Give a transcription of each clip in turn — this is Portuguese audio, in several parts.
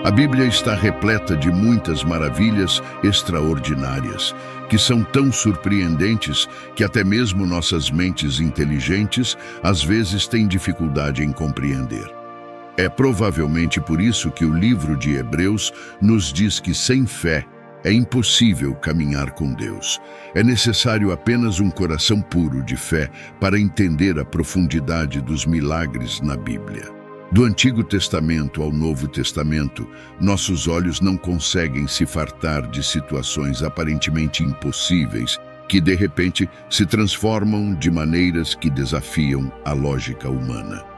A Bíblia está repleta de muitas maravilhas extraordinárias, que são tão surpreendentes que até mesmo nossas mentes inteligentes às vezes têm dificuldade em compreender. É provavelmente por isso que o livro de Hebreus nos diz que sem fé é impossível caminhar com Deus. É necessário apenas um coração puro de fé para entender a profundidade dos milagres na Bíblia. Do Antigo Testamento ao Novo Testamento, nossos olhos não conseguem se fartar de situações aparentemente impossíveis que, de repente, se transformam de maneiras que desafiam a lógica humana.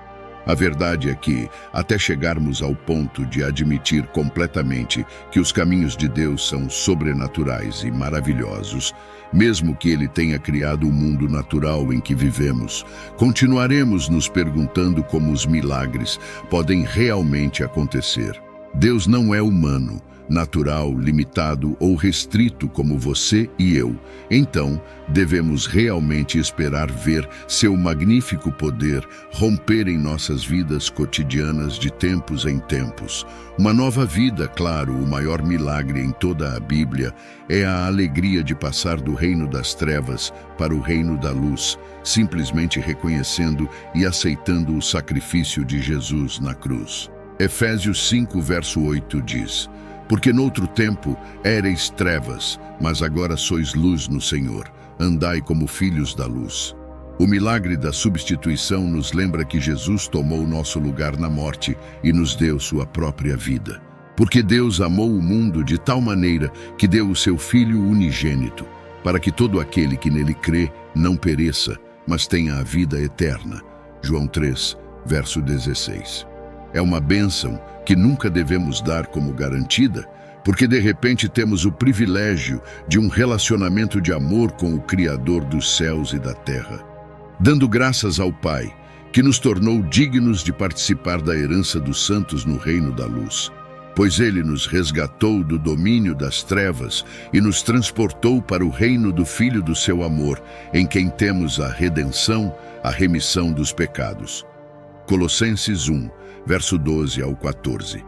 A verdade é que, até chegarmos ao ponto de admitir completamente que os caminhos de Deus são sobrenaturais e maravilhosos, mesmo que Ele tenha criado o mundo natural em que vivemos, continuaremos nos perguntando como os milagres podem realmente acontecer. Deus não é humano, natural, limitado ou restrito como você e eu. Então, devemos realmente esperar ver seu magnífico poder romper em nossas vidas cotidianas de tempos em tempos. Uma nova vida, claro, o maior milagre em toda a Bíblia é a alegria de passar do reino das trevas para o reino da luz, simplesmente reconhecendo e aceitando o sacrifício de Jesus na cruz. Efésios 5, verso 8 diz: Porque noutro tempo éreis trevas, mas agora sois luz no Senhor. Andai como filhos da luz. O milagre da substituição nos lembra que Jesus tomou nosso lugar na morte e nos deu sua própria vida. Porque Deus amou o mundo de tal maneira que deu o seu Filho unigênito, para que todo aquele que nele crê não pereça, mas tenha a vida eterna. João 3, verso 16. É uma bênção que nunca devemos dar como garantida, porque de repente temos o privilégio de um relacionamento de amor com o Criador dos céus e da terra. Dando graças ao Pai, que nos tornou dignos de participar da herança dos santos no reino da luz, pois Ele nos resgatou do domínio das trevas e nos transportou para o reino do Filho do seu amor, em quem temos a redenção, a remissão dos pecados. Colossenses 1, verso 12 ao 14.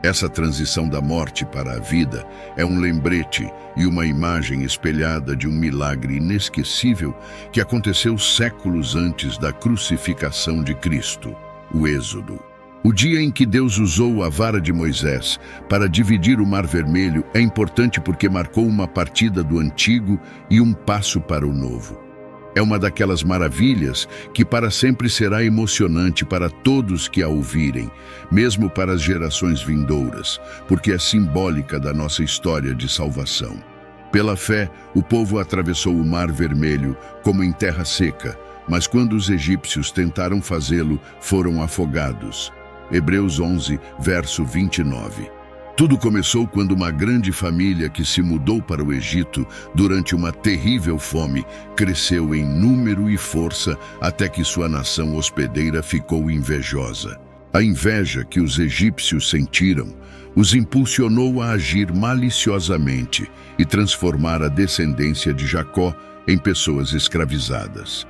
Essa transição da morte para a vida é um lembrete e uma imagem espelhada de um milagre inesquecível que aconteceu séculos antes da crucificação de Cristo, o Êxodo. O dia em que Deus usou a vara de Moisés para dividir o Mar Vermelho é importante porque marcou uma partida do antigo e um passo para o novo. É uma daquelas maravilhas que para sempre será emocionante para todos que a ouvirem, mesmo para as gerações vindouras, porque é simbólica da nossa história de salvação. Pela fé, o povo atravessou o Mar Vermelho como em terra seca, mas quando os egípcios tentaram fazê-lo, foram afogados. Hebreus 11, verso 29. Tudo começou quando uma grande família que se mudou para o Egito durante uma terrível fome cresceu em número e força até que sua nação hospedeira ficou invejosa. A inveja que os egípcios sentiram os impulsionou a agir maliciosamente e transformar a descendência de Jacó em pessoas escravizadas.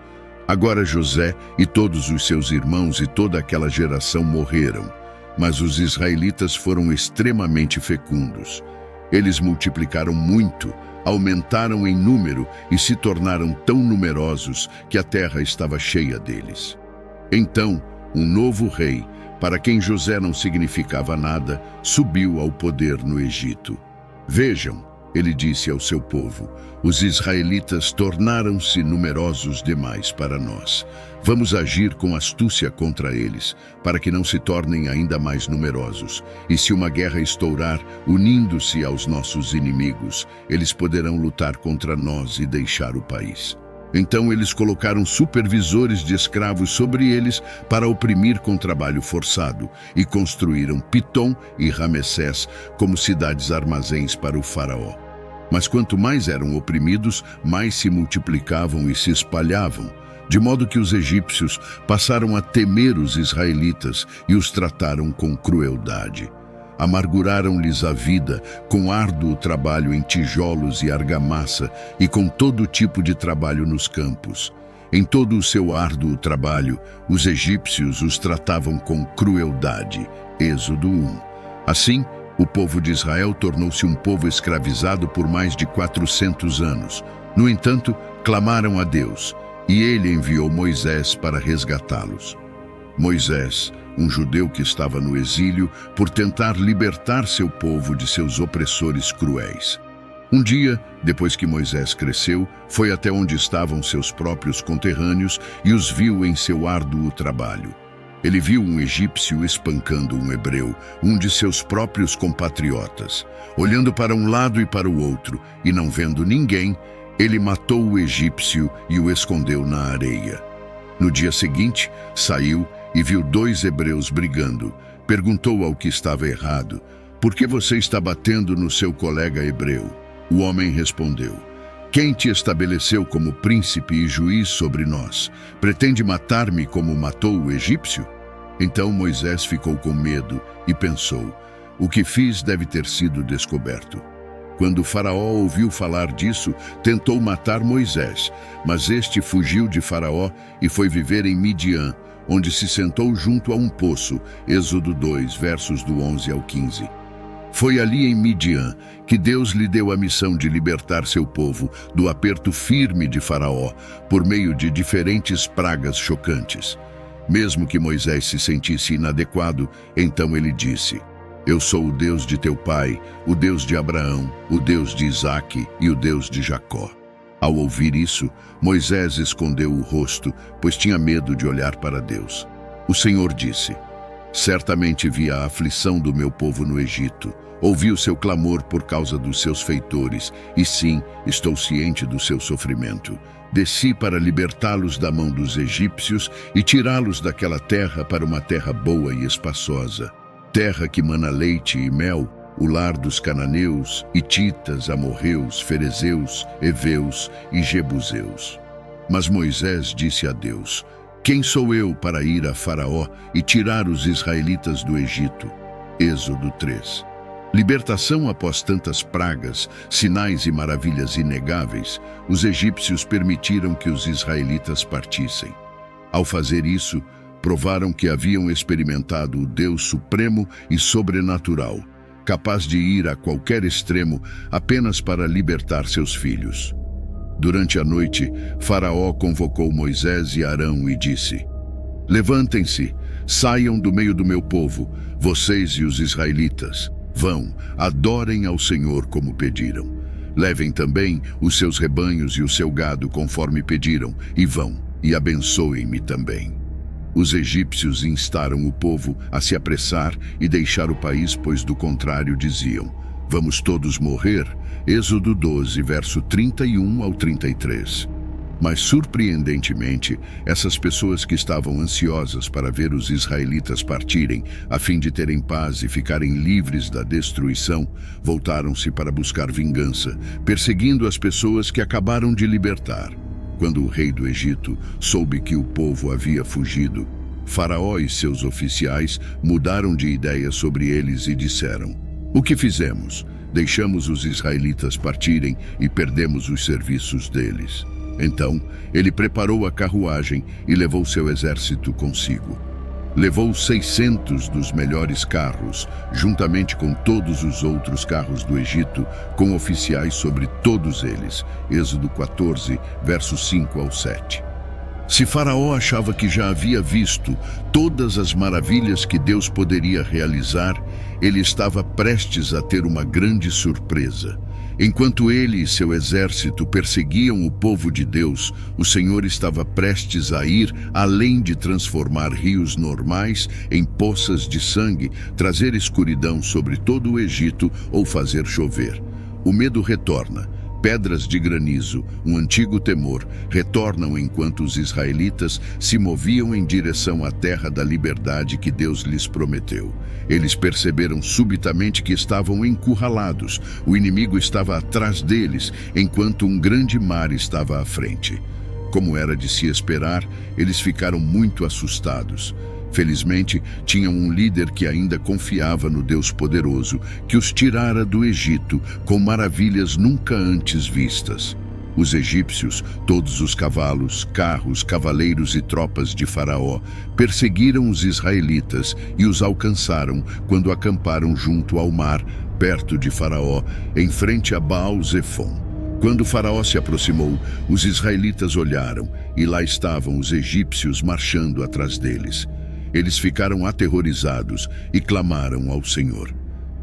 Agora José e todos os seus irmãos e toda aquela geração morreram. Mas os israelitas foram extremamente fecundos. Eles multiplicaram muito, aumentaram em número e se tornaram tão numerosos que a terra estava cheia deles. Então, um novo rei, para quem José não significava nada, subiu ao poder no Egito. Vejam, ele disse ao seu povo, os israelitas tornaram-se numerosos demais para nós. Vamos agir com astúcia contra eles, para que não se tornem ainda mais numerosos. E se uma guerra estourar, unindo-se aos nossos inimigos, eles poderão lutar contra nós e deixar o país. Então eles colocaram supervisores de escravos sobre eles para oprimir com trabalho forçado e construíram Pitom e Ramessés como cidades-armazéns para o faraó. Mas quanto mais eram oprimidos, mais se multiplicavam e se espalhavam, de modo que os egípcios passaram a temer os israelitas e os trataram com crueldade. Amarguraram-lhes a vida com árduo trabalho em tijolos e argamassa e com todo tipo de trabalho nos campos. Em todo o seu árduo trabalho, os egípcios os tratavam com crueldade. Êxodo 1. Assim, O povo de Israel tornou-se um povo escravizado por mais de 400 anos. No entanto, clamaram a Deus, e ele enviou Moisés para resgatá-los. Moisés, um judeu que estava no exílio, por tentar libertar seu povo de seus opressores cruéis. Um dia, depois que Moisés cresceu, foi até onde estavam seus próprios conterrâneos e os viu em seu árduo trabalho. Ele viu um egípcio espancando um hebreu, um de seus próprios compatriotas. Olhando para um lado e para o outro, e não vendo ninguém, ele matou o egípcio e o escondeu na areia. No dia seguinte, saiu e viu 2 hebreus brigando. Perguntou ao que estava errado: "Por que você está batendo no seu colega hebreu?" O homem respondeu: "Quem te estabeleceu como príncipe e juiz sobre nós? Pretende matar-me como matou o egípcio?" Então Moisés ficou com medo e pensou: "O que fiz deve ter sido descoberto." Quando Faraó ouviu falar disso, tentou matar Moisés, mas este fugiu de Faraó e foi viver em Midian, onde se sentou junto a um poço. Êxodo 2, versos do 11 ao 15. Foi ali em Midian que Deus lhe deu a missão de libertar seu povo do aperto firme de Faraó por meio de diferentes pragas chocantes. Mesmo que Moisés se sentisse inadequado, então ele disse: "Eu sou o Deus de teu pai, o Deus de Abraão, o Deus de Isaque e o Deus de Jacó." Ao ouvir isso, Moisés escondeu o rosto, pois tinha medo de olhar para Deus. O Senhor disse: "Certamente vi a aflição do meu povo no Egito. Ouvi o seu clamor por causa dos seus feitores, e sim, estou ciente do seu sofrimento. Desci para libertá-los da mão dos egípcios e tirá-los daquela terra para uma terra boa e espaçosa, terra que mana leite e mel, o lar dos cananeus, hititas, amorreus, ferezeus, heveus e jebuseus." Mas Moisés disse a Deus: "Quem sou eu para ir a Faraó e tirar os israelitas do Egito?" Êxodo 3. Libertação após tantas pragas, sinais e maravilhas inegáveis, os egípcios permitiram que os israelitas partissem. Ao fazer isso, provaram que haviam experimentado o Deus supremo e sobrenatural, capaz de ir a qualquer extremo apenas para libertar seus filhos. Durante a noite, Faraó convocou Moisés e Arão e disse: "Levantem-se, saiam do meio do meu povo, vocês e os israelitas. Vão, adorem ao Senhor como pediram. Levem também os seus rebanhos e o seu gado conforme pediram, e vão, e abençoem-me também." Os egípcios instaram o povo a se apressar e deixar o país, pois do contrário diziam: "Vamos todos morrer." Êxodo 12, verso 31 ao 33. Mas, surpreendentemente, essas pessoas que estavam ansiosas para ver os israelitas partirem, a fim de terem paz e ficarem livres da destruição, voltaram-se para buscar vingança, perseguindo as pessoas que acabaram de libertar. Quando o rei do Egito soube que o povo havia fugido, Faraó e seus oficiais mudaram de ideia sobre eles e disseram: "O que fizemos? Deixamos os israelitas partirem e perdemos os serviços deles." Então, ele preparou a carruagem e levou seu exército consigo. Levou 600 dos melhores carros, juntamente com todos os outros carros do Egito, com oficiais sobre todos eles. Êxodo 14, versos 5 ao 7. Se Faraó achava que já havia visto todas as maravilhas que Deus poderia realizar, ele estava prestes a ter uma grande surpresa. Enquanto ele e seu exército perseguiam o povo de Deus, o Senhor estava prestes a ir além de transformar rios normais em poças de sangue, trazer escuridão sobre todo o Egito ou fazer chover. O medo retorna. Pedras de granizo, um antigo temor, retornam enquanto os israelitas se moviam em direção à terra da liberdade que Deus lhes prometeu. Eles perceberam subitamente que estavam encurralados. O inimigo estava atrás deles, enquanto um grande mar estava à frente. Como era de se esperar, eles ficaram muito assustados. Felizmente, tinham um líder que ainda confiava no Deus poderoso, que os tirara do Egito com maravilhas nunca antes vistas. Os egípcios, todos os cavalos, carros, cavaleiros e tropas de Faraó, perseguiram os israelitas e os alcançaram quando acamparam junto ao mar, perto de Faraó, em frente a Baal-Zefon. Quando Faraó se aproximou, os israelitas olharam e lá estavam os egípcios marchando atrás deles. Eles ficaram aterrorizados e clamaram ao Senhor.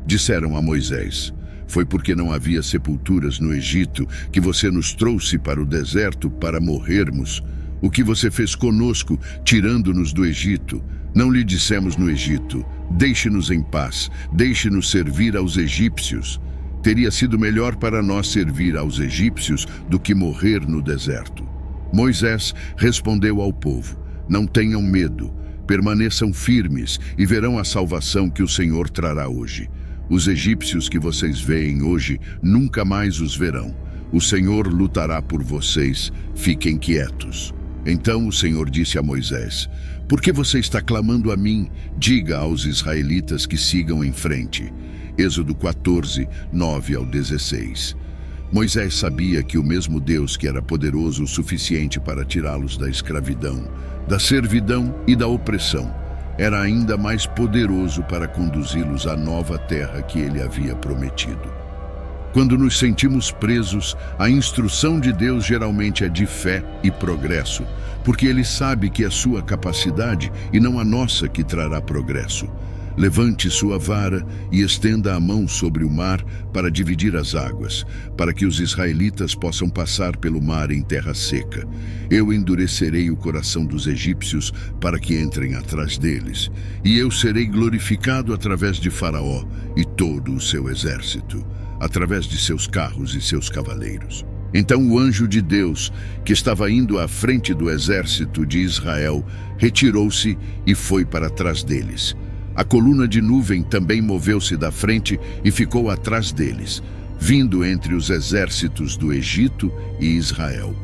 Disseram a Moisés: "Foi porque não havia sepulturas no Egito que você nos trouxe para o deserto para morrermos? O que você fez conosco, tirando-nos do Egito? Não lhe dissemos no Egito: deixe-nos em paz, deixe-nos servir aos egípcios. Teria sido melhor para nós servir aos egípcios do que morrer no deserto." Moisés respondeu ao povo: "Não tenham medo, permaneçam firmes e verão a salvação que o Senhor trará hoje. Os egípcios que vocês veem hoje nunca mais os verão. O Senhor lutará por vocês, fiquem quietos." Então o Senhor disse a Moisés: "Por que você está clamando a mim? Diga aos israelitas que sigam em frente." Êxodo 14, 9 ao 16. Moisés sabia que o mesmo Deus que era poderoso o suficiente para tirá-los da escravidão, da servidão e da opressão, era ainda mais poderoso para conduzi-los à nova terra que ele havia prometido. Quando nos sentimos presos, a instrução de Deus geralmente é de fé e progresso, porque ele sabe que é sua capacidade e não a nossa que trará progresso. Levante sua vara e estenda a mão sobre o mar para dividir as águas, para que os israelitas possam passar pelo mar em terra seca. Eu endurecerei o coração dos egípcios para que entrem atrás deles, e eu serei glorificado através de Faraó e todo o seu exército, através de seus carros e seus cavaleiros. Então o anjo de Deus, que estava indo à frente do exército de Israel, retirou-se e foi para trás deles. A coluna de nuvem também moveu-se da frente e ficou atrás deles, vindo entre os exércitos do Egito e Israel.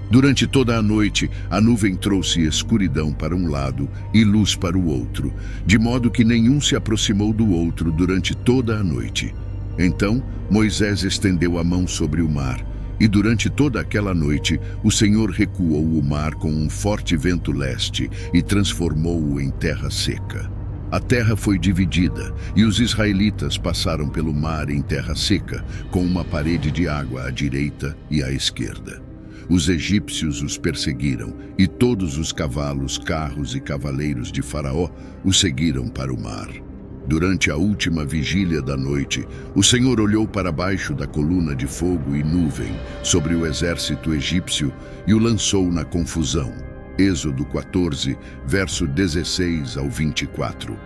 Durante toda a noite, a nuvem trouxe escuridão para um lado e luz para o outro, de modo que nenhum se aproximou do outro durante toda a noite. Então Moisés estendeu a mão sobre o mar, e durante toda aquela noite o Senhor recuou o mar com um forte vento leste e transformou-o em terra seca. A terra foi dividida, e os israelitas passaram pelo mar em terra seca, com uma parede de água à direita e à esquerda. Os egípcios os perseguiram, e todos os cavalos, carros e cavaleiros de Faraó os seguiram para o mar. Durante a última vigília da noite, o Senhor olhou para baixo da coluna de fogo e nuvem sobre o exército egípcio e o lançou na confusão. Êxodo 14, verso 16 ao 24.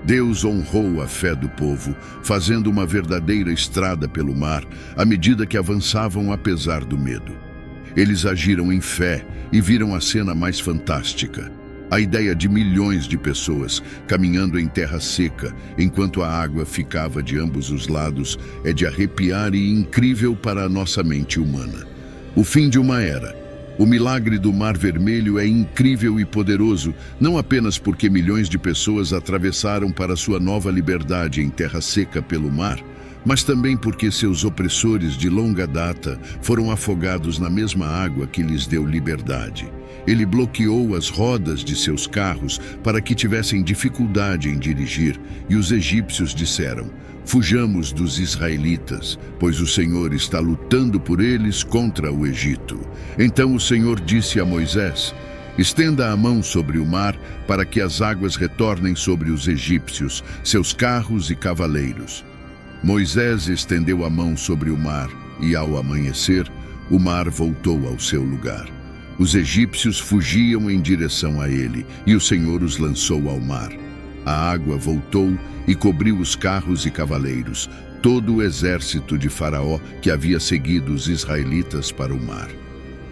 Deus honrou a fé do povo, fazendo uma verdadeira estrada pelo mar, à medida que avançavam apesar do medo. Eles agiram em fé e viram a cena mais fantástica. A ideia de milhões de pessoas caminhando em terra seca, enquanto a água ficava de ambos os lados, é de arrepiar e incrível para a nossa mente humana. O fim de uma era. O milagre do Mar Vermelho é incrível e poderoso, não apenas porque milhões de pessoas atravessaram para sua nova liberdade em terra seca pelo mar, mas também porque seus opressores de longa data foram afogados na mesma água que lhes deu liberdade. Ele bloqueou as rodas de seus carros para que tivessem dificuldade em dirigir, e os egípcios disseram: "Fujamos dos israelitas, pois o Senhor está lutando por eles contra o Egito." Então o Senhor disse a Moisés: "Estenda a mão sobre o mar para que as águas retornem sobre os egípcios, seus carros e cavaleiros." Moisés estendeu a mão sobre o mar e, ao amanhecer, o mar voltou ao seu lugar. Os egípcios fugiam em direção a ele, e o Senhor os lançou ao mar. A água voltou e cobriu os carros e cavaleiros, todo o exército de Faraó que havia seguido os israelitas para o mar.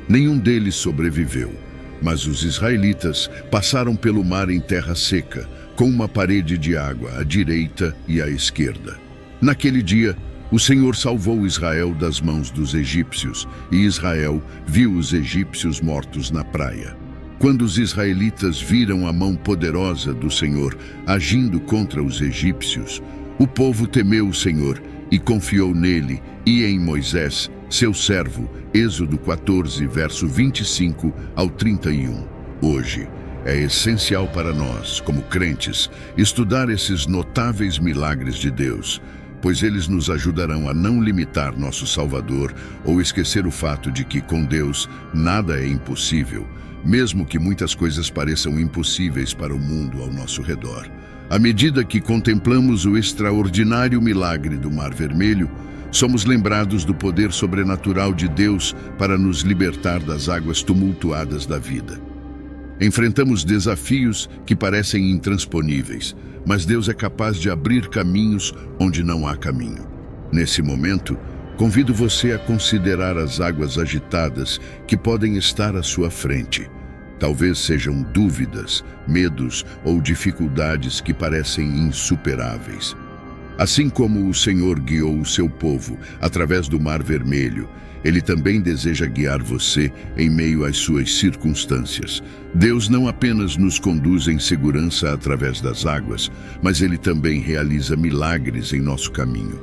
Nenhum deles sobreviveu, mas os israelitas passaram pelo mar em terra seca, com uma parede de água à direita e à esquerda. Naquele dia, o Senhor salvou Israel das mãos dos egípcios, e Israel viu os egípcios mortos na praia. Quando os israelitas viram a mão poderosa do Senhor agindo contra os egípcios, o povo temeu o Senhor e confiou nele e em Moisés seu servo, Êxodo 14, verso 25 ao 31. Hoje, é essencial para nós, como crentes, estudar esses notáveis milagres de Deus, pois eles nos ajudarão a não limitar nosso Salvador ou esquecer o fato de que, com Deus, nada é impossível, mesmo que muitas coisas pareçam impossíveis para o mundo ao nosso redor. À medida que contemplamos o extraordinário milagre do Mar Vermelho, somos lembrados do poder sobrenatural de Deus para nos libertar das águas tumultuadas da vida. Enfrentamos desafios que parecem intransponíveis, mas Deus é capaz de abrir caminhos onde não há caminho. Nesse momento, convido você a considerar as águas agitadas que podem estar à sua frente. Talvez sejam dúvidas, medos ou dificuldades que parecem insuperáveis. Assim como o Senhor guiou o seu povo através do Mar Vermelho, Ele também deseja guiar você em meio às suas circunstâncias. Deus não apenas nos conduz em segurança através das águas, mas Ele também realiza milagres em nosso caminho.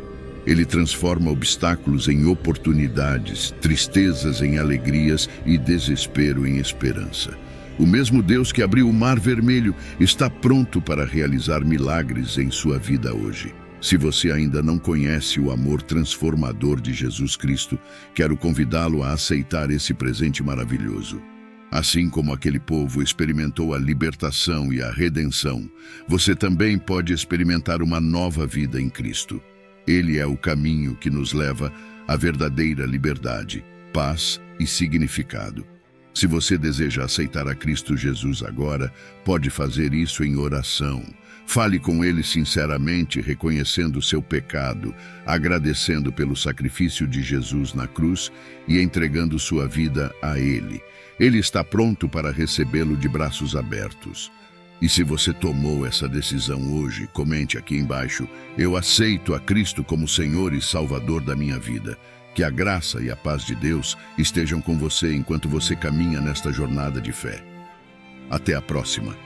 Ele transforma obstáculos em oportunidades, tristezas em alegrias e desespero em esperança. O mesmo Deus que abriu o Mar Vermelho está pronto para realizar milagres em sua vida hoje. Se você ainda não conhece o amor transformador de Jesus Cristo, quero convidá-lo a aceitar esse presente maravilhoso. Assim como aquele povo experimentou a libertação e a redenção, você também pode experimentar uma nova vida em Cristo. Ele é o caminho que nos leva à verdadeira liberdade, paz e significado. Se você deseja aceitar a Cristo Jesus agora, pode fazer isso em oração. Fale com Ele sinceramente, reconhecendo seu pecado, agradecendo pelo sacrifício de Jesus na cruz e entregando sua vida a Ele. Ele está pronto para recebê-lo de braços abertos. E se você tomou essa decisão hoje, comente aqui embaixo: eu aceito a Cristo como Senhor e Salvador da minha vida. Que a graça e a paz de Deus estejam com você enquanto você caminha nesta jornada de fé. Até a próxima.